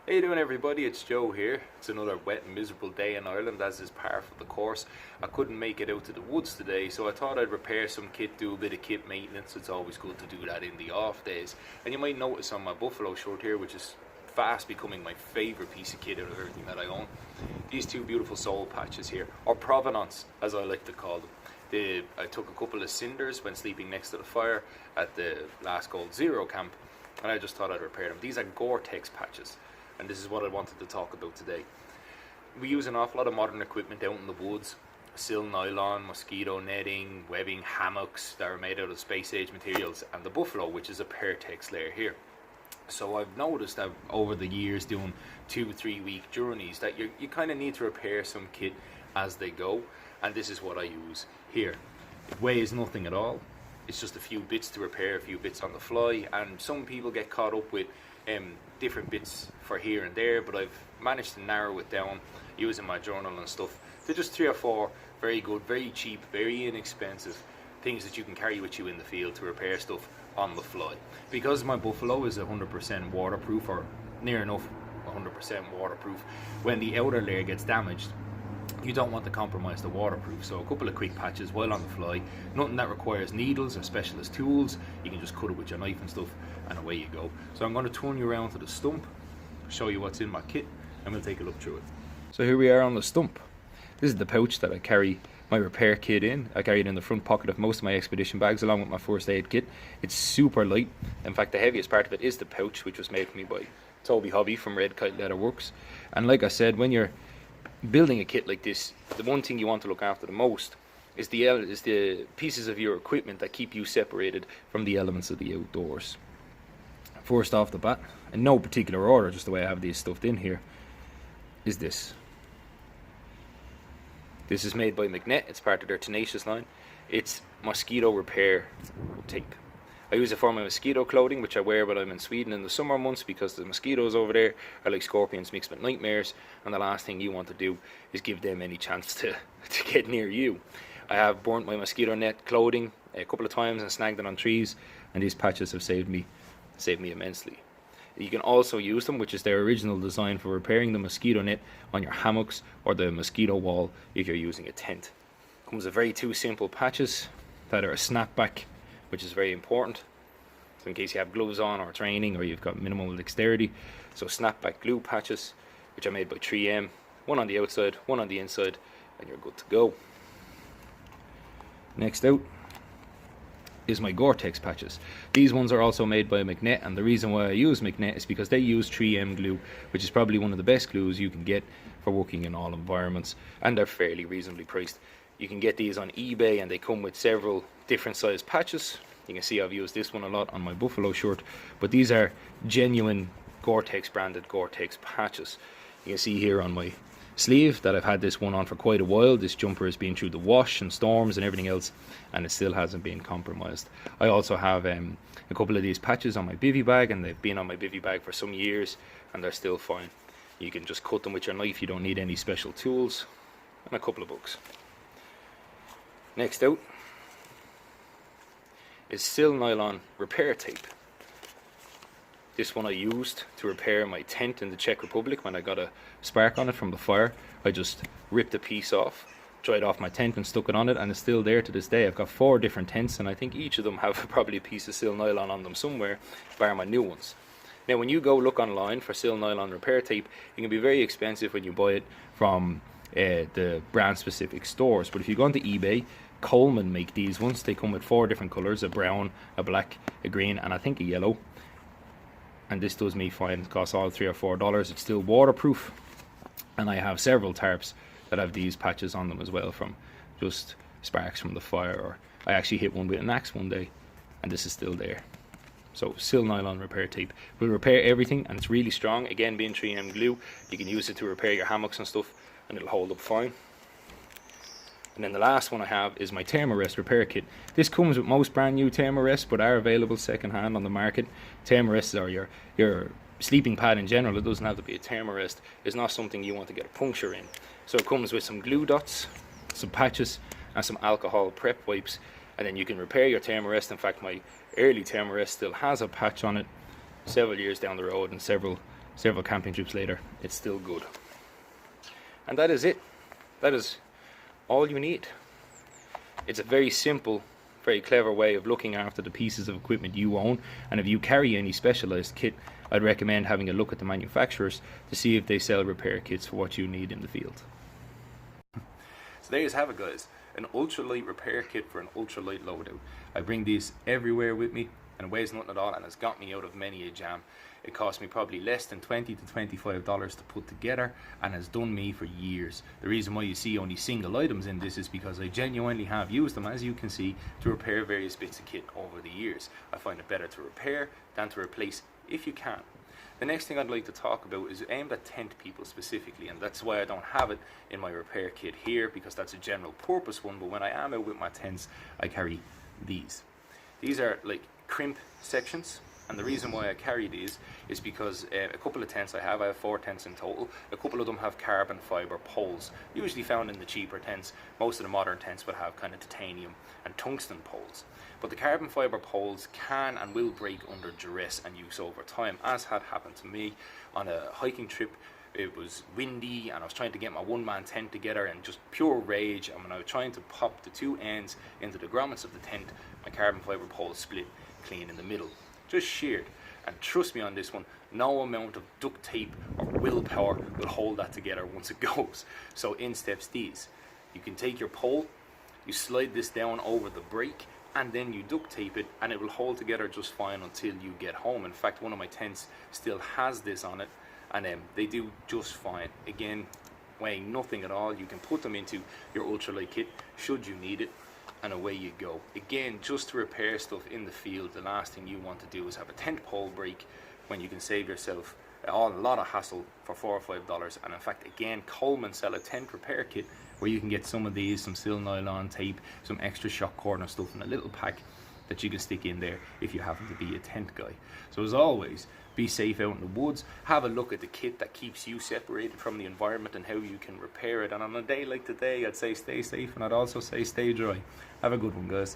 How you doing, everybody? It's Joe here. It's another wet and miserable day in Ireland, as is par for the course. I couldn't make it out to the woods today, so I thought I'd repair some kit, do a bit of kit maintenance. It's always good to do that in the off days. And you might notice on my Buffalo shirt here, which is fast becoming my favourite piece of kit out of everything that I own, these two beautiful soul patches here, or provenance as I like to call them. I took a couple of cinders when sleeping next to the fire at the last Gold Zero camp, and I just thought I'd repair them. These are Gore-Tex patches, and this is what I wanted to talk about today. We use an awful lot of modern equipment out in the woods: sil nylon, mosquito netting, webbing, hammocks that are made out of space age materials, and the Buffalo, which is a Pertex layer here. So I've noticed that over the years, doing 2-3 week journeys, that you kind of need to repair some kit as they go, and this is what I use here. It weighs nothing at all. It's just a few bits to repair, a few bits on the fly, and some people get caught up with different bits for here and there, but I've managed to narrow it down using my journal and stuff to just 3 or 4 very good, very cheap, very inexpensive things that you can carry with you in the field to repair stuff on the fly. Because my Buffalo is 100% waterproof, or near enough 100% waterproof, when the outer layer gets damaged, you don't want to compromise the waterproof. So a couple of quick patches while on the fly, nothing that requires needles or specialist tools. You can just cut it with your knife and stuff, and away you go. So I'm going to turn you around to the stump, show you what's in my kit, and we'll take a look through it. So here we are on the stump. This is the pouch that I carry my repair kit in. I carry it in the front pocket of most of my expedition bags along with my first aid kit. It's super light. In fact, the heaviest part of it is the pouch, which was made for me by Toby Hobby from Red Kite Leather Works. And like I said, when you're building a kit like this, the one thing you want to look after the most is the pieces of your equipment that keep you separated from the elements of the outdoors. First off the bat, in no particular order, just the way I have these stuffed in here, is this. This is made by Magnet. It's part of their Tenacious line. It's mosquito repair tape. I use it for my mosquito clothing, which I wear when I'm in Sweden in the summer months, because the mosquitoes over there are like scorpions mixed with nightmares, and the last thing you want to do is give them any chance to get near you. I have burnt my mosquito net clothing a couple of times and snagged it on trees, and these patches have saved me immensely. You can also use them, which is their original design, for repairing the mosquito net on your hammocks or the mosquito wall if you're using a tent. Comes with very two simple patches that are a snapback, which is very important, so in case you have gloves on or training or you've got minimal dexterity. So snapback glue patches, which are made by 3M, one on the outside, one on the inside, and you're good to go. Next out is my Gore-Tex patches. These ones are also made by Magnet, and the reason why I use Magnet is because they use 3M glue, which is probably one of the best glues you can get for working in all environments, and they're fairly reasonably priced. You can get these on eBay, and they come with several different size patches. You can see I've used this one a lot on my Buffalo shirt, but these are genuine Gore-Tex branded Gore-Tex patches. You can see here on my sleeve that I've had this one on for quite a while. This jumper has been through the wash and storms and everything else, and it still hasn't been compromised. I also have a couple of these patches on my bivy bag, and they've been on my bivy bag for some years, and they're still fine. You can just cut them with your knife. You don't need any special tools, and a couple of books. Next out is sil nylon repair tape. This one I used to repair my tent in the Czech Republic when I got a spark on it from the fire. I just ripped a piece off, dried off my tent and stuck it on it, and it's still there to this day. I've got 4 different tents, and I think each of them have probably a piece of sil nylon on them somewhere, bar my new ones. Now when you go look online for sil nylon repair tape, it can be very expensive when you buy it from the brand specific stores, but if you go onto eBay, Coleman make these ones. They come with 4 different colours: a brown, a black, a green, and I think a yellow. And this does me fine. It costs all $3 or $4. It's still waterproof, and I have several tarps that have these patches on them as well, from just sparks from the fire, or I actually hit one with an axe one day, and this is still there. So sil nylon repair tape will repair everything, and it's really strong. Again, being 3M glue, you can use it to repair your hammocks and stuff, and it'll hold up fine. And then the last one I have is my Thermarest repair kit. This comes with most brand new Thermarests, but are available second hand on the market. Thermarests are your sleeping pad in general. It doesn't have to be a Thermarest. It's not something you want to get a puncture in. So it comes with some glue dots, some patches, and some alcohol prep wipes, and then you can repair your Thermarest. In fact, my early Thermarest still has a patch on it several years down the road, and several several camping trips later, it's still good. And that is it. That is all you need. It's a very simple, very clever way of looking after the pieces of equipment you own. And if you carry any specialized kit, I'd recommend having a look at the manufacturers to see if they sell repair kits for what you need in the field. So there you have it, guys. An ultralight repair kit for an ultralight loadout. I bring these everywhere with me, and it weighs nothing at all, and it's got me out of many a jam. It cost me probably less than $20 to $25 to put together, and has done me for years. The reason why you see only single items in this is because I genuinely have used them, as you can see, to repair various bits of kit over the years. I find it better to repair than to replace if you can. The next thing I'd like to talk about is aimed at tent people specifically, and that's why I don't have it in my repair kit here, because that's a general purpose one. But when I am out with my tents, I carry these. These are like crimp sections, and the reason why I carry these is because a couple of tents I have 4 tents in total. A couple of them have carbon fiber poles, usually found in the cheaper tents. Most of the modern tents would have kind of titanium and tungsten poles. But the carbon fiber poles can and will break under duress and use over time, as had happened to me on a hiking trip. It was windy and I was trying to get my one-man tent together, and just pure rage, and when I was trying to pop the 2 ends into the grommets of the tent, my carbon fiber pole split clean in the middle, just sheared. And trust me on this one, no amount of duct tape or willpower will hold that together once it goes. So in steps these. You can take your pole, you slide this down over the break, and then you duct tape it, and it will hold together just fine until you get home. In fact, one of my tents still has this on it, and they do just fine. Again, weighing nothing at all. You can put them into your ultralight kit should you need it, and away you go. Again, just to repair stuff in the field, the last thing you want to do is have a tent pole break when you can save yourself a lot of hassle for $4 or $5. And in fact, again, Coleman sell a tent repair kit where you can get some of these, some sil nylon tape, some extra shock cord and stuff in a little pack that you can stick in there if you happen to be a tent guy. So as always, be safe out in the woods. Have a look at the kit that keeps you separated from the environment and how you can repair it. And on a day like today, I'd say stay safe, and I'd also say stay dry. Have a good one, guys.